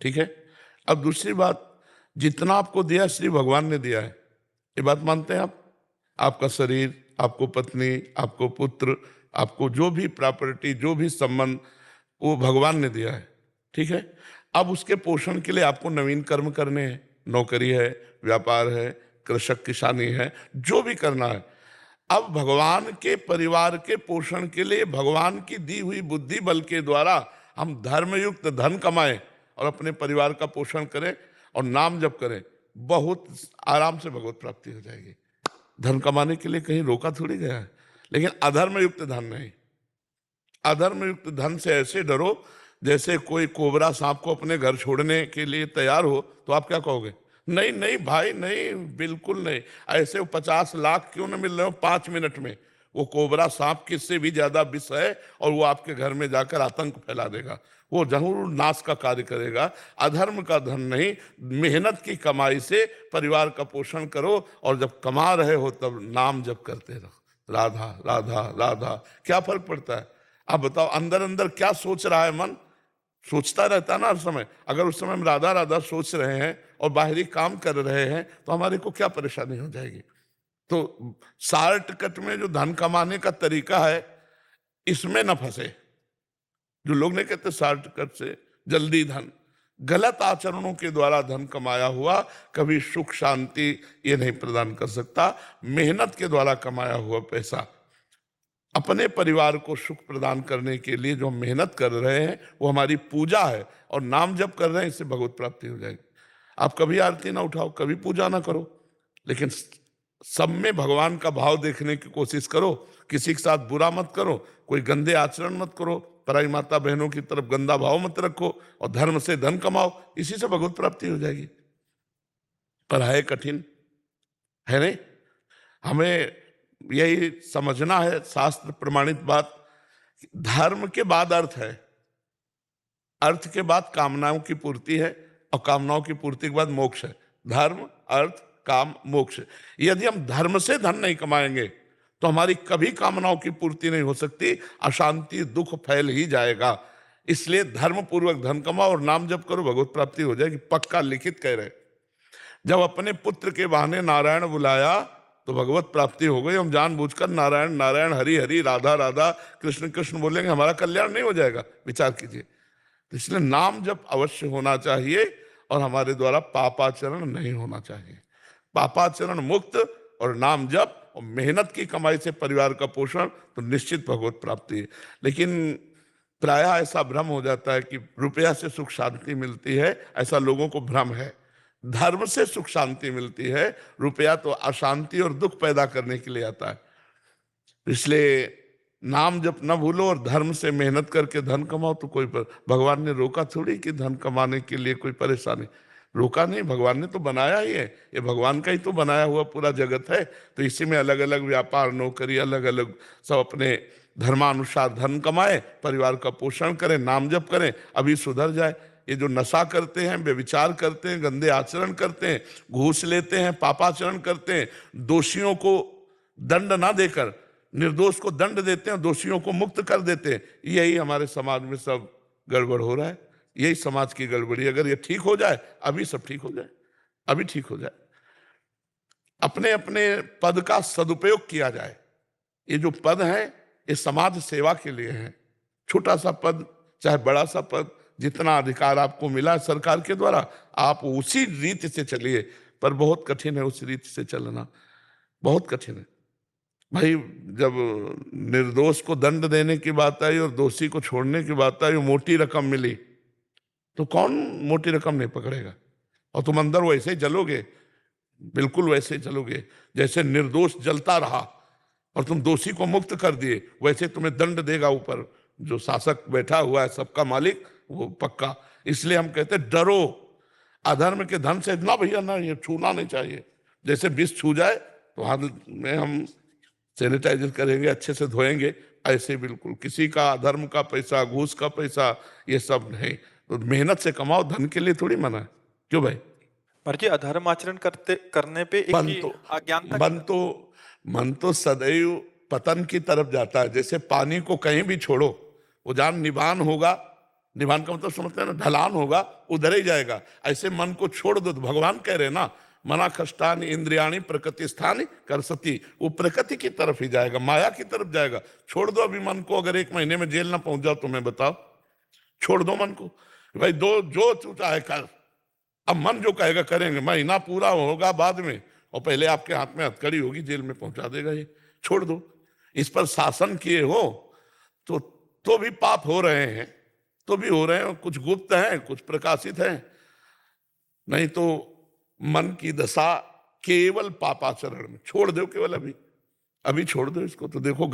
ठीक है। अब दूसरी बात, जितना आपको दिया श्री भगवान ने दिया है, ये बात मानते हैं आप? आपका शरीर, आपको पत्नी, आपको पुत्र, आपको जो भी प्रॉपर्टी, जो भी संबंध, वो भगवान ने दिया है, ठीक है। अब उसके पोषण के लिए आपको नवीन कर्म करने हैं, नौकरी है, व्यापार है, कृषक किसानी है, जो भी करना है। अब भगवान के परिवार के पोषण के लिए भगवान की दी हुई बुद्धि बल के द्वारा हम धर्मयुक्त धन कमाएं और अपने परिवार का पोषण करें और नाम जप करें, बहुत आराम से भगवत प्राप्ति हो जाएगी। धन कमाने के लिए कहीं रोका थोड़ी गया है, लेकिन अधर्मयुक्त धन नहीं। अधर्मयुक्त धन से ऐसे डरो जैसे कोई कोबरा सांप को अपने घर छोड़ने के लिए तैयार हो, तो आप क्या कहोगे? नहीं नहीं भाई नहीं, बिल्कुल नहीं। ऐसे 50 लाख क्यों न मिल रहे हो 5 मिनट में, वो कोबरा सांप किससे भी ज्यादा विष है और वो आपके घर में जाकर आतंक फैला देगा, वो जरूर नाश का कार्य करेगा। अधर्म का धन नहीं, मेहनत की कमाई से परिवार का पोषण करो और जब कमा रहे हो तब नाम जप करते रहो, राधा राधा राधा। क्या फर्क पड़ता है? आप बताओ, अंदर अंदर क्या सोच रहा है मन? सोचता रहता ना हर समय। अगर उस समय हम राधा राधा सोच रहे हैं और बाहरी काम कर रहे हैं तो हमारे को क्या परेशानी हो जाएगी? तो शॉर्टकट में जो धन कमाने का तरीका है, इसमें न फंसे। जो लोग नहीं कहते शॉर्टकट से जल्दी धन, गलत आचरणों के द्वारा धन कमाया हुआ कभी सुख शांति ये नहीं प्रदान कर सकता। मेहनत के द्वारा कमाया हुआ पैसा अपने परिवार को सुख प्रदान करने के लिए जो हम मेहनत कर रहे हैं वो हमारी पूजा है, और नाम जप कर रहे हैं, इससे भगवत प्राप्ति हो जाएगी। आप कभी आरती ना उठाओ, कभी पूजा ना करो, लेकिन सब में भगवान का भाव देखने की कोशिश करो। किसी के साथ बुरा मत करो, कोई गंदे आचरण मत करो, पराई माता बहनों की तरफ गंदा भाव मत रखो, और धर्म से धन कमाओ, इसी से भगवत प्राप्ति हो जाएगी। पर है कठिन, है नहीं? हमें यही समझना है, शास्त्र प्रमाणित बात, धर्म के बाद अर्थ है, अर्थ के बाद कामनाओं की पूर्ति है, और कामनाओं की पूर्ति के बाद मोक्ष है। धर्म, अर्थ, काम, मोक्ष। यदि हम धर्म से धन नहीं कमाएंगे तो हमारी कभी कामनाओं की पूर्ति नहीं हो सकती, अशांति दुख फैल ही जाएगा। इसलिए धर्म पूर्वक धन कमाओ और नाम जप करो, भगवत प्राप्ति हो जाएगी, पक्का लिखित कह रहे। जब अपने पुत्र के बहाने नारायण बुलाया तो भगवत प्राप्ति हो गई। हम जानबूझकर नारायण नारायण, हरि हरि, राधा राधा, कृष्ण कृष्ण बोलेंगे, हमारा कल्याण नहीं हो जाएगा। विचार कीजिए। तो इसलिए नाम जप अवश्य होना चाहिए और हमारे द्वारा पापाचरण नहीं होना चाहिए। पापाचरण मुक्त और नाम जप और मेहनत की कमाई से परिवार का पोषण, तो निश्चित भगवत प्राप्ति है। लेकिन प्रायः ऐसा भ्रम हो जाता है कि रुपया से सुख शांति मिलती है, ऐसा लोगों को भ्रम है। धर्म से सुख शांति मिलती है, रुपया तो अशांति और दुख पैदा करने के लिए आता है। इसलिए नाम जप न भूलो और धर्म से मेहनत करके धन कमाओ। तो कोई भगवान ने रोका थोड़ी कि धन कमाने के लिए कोई परेशानी, रोका नहीं, भगवान ने तो बनाया ही है, ये भगवान का ही तो बनाया हुआ पूरा जगत है। तो इसी में अलग अलग व्यापार, नौकरी, अलग अलग सब अपने धर्मानुसार धन कमाए, परिवार का पोषण करें, नाम जप करें, अभी सुधर जाए। ये जो नशा करते हैं, व्यभिचार करते हैं, गंदे आचरण करते हैं, घूस लेते हैं, पापाचरण करते हैं, दोषियों को दंड ना देकर निर्दोष को दंड देते हैं, दोषियों को मुक्त कर देते हैं, यही हमारे समाज में सब गड़बड़ हो रहा है। यही समाज की गड़बड़ी। अगर ये ठीक हो जाए, अभी सब ठीक हो जाए, अभी ठीक हो जाए, अपने अपने पद का सदुपयोग किया जाए। ये जो पद है ये समाज सेवा के लिए है। छोटा सा पद चाहे बड़ा सा पद, जितना अधिकार आपको मिला सरकार के द्वारा, आप उसी रीति से चलिए। पर बहुत कठिन है उस रीति से चलना, बहुत कठिन है भाई। जब निर्दोष को दंड देने की बात आई और दोषी को छोड़ने की बात आई, मोटी रकम मिली, तो कौन मोटी रकम नहीं पकड़ेगा? और तुम अंदर वैसे ही जलोगे, बिल्कुल वैसे ही जलोगे जैसे निर्दोष जलता रहा और तुम दोषी को मुक्त कर दिए, वैसे तुम्हें दंड देगा ऊपर जो शासक बैठा हुआ है, सबका मालिक, वो पक्का। इसलिए हम कहते डरो, अधर्म के धन से ना भैया, ना, ये छूना नहीं चाहिए। जैसे विष छू जाए तो हाथ में हम सैनिटाइजर करेंगे, अच्छे से धोएंगे, ऐसे बिल्कुल किसी का अधर्म का पैसा, घूस का पैसा, ये सब नहीं। तो मेहनत से कमाओ, धन के लिए थोड़ी मना है। क्यों भाई? पर जी अधर्म आचरण करने पे एक मन तो सदैव पतन की तरफ जाता है। जैसे पानी को कहीं भी छोड़ो, वो जहां निबान होगा निभान का मतलब समझते हैं ना, ढलान होगा उधर ही जाएगा। ऐसे मन को छोड़ दो, तो भगवान कह रहे ना, मना कष्टानि इंद्रियाणी प्रकृति स्थानी कर सती, वो प्रकृति की तरफ ही जाएगा, माया की तरफ जाएगा। छोड़ दो अभी मन को, अगर 1 महीने में जेल ना पहुंच जाओ तो मैं बताओ, छोड़ दो मन को भाई, दो जो तू चाहे कर। अब मन जो कहेगा करेंगे, महीना पूरा होगा बाद में, और पहले आपके हाथ में हथकड़ी होगी, जेल में पहुंचा देगा ये। छोड़ दो। इस पर शासन किए हो तो भी पाप हो रहे हैं, तो भी हो रहे हैं, कुछ गुप्त हैं कुछ प्रकाशित हैं। नहीं तो मन की दशा केवल पापाचरण में। छोड़ दो केवल, अभी छोड़ दो इसको, तो देखो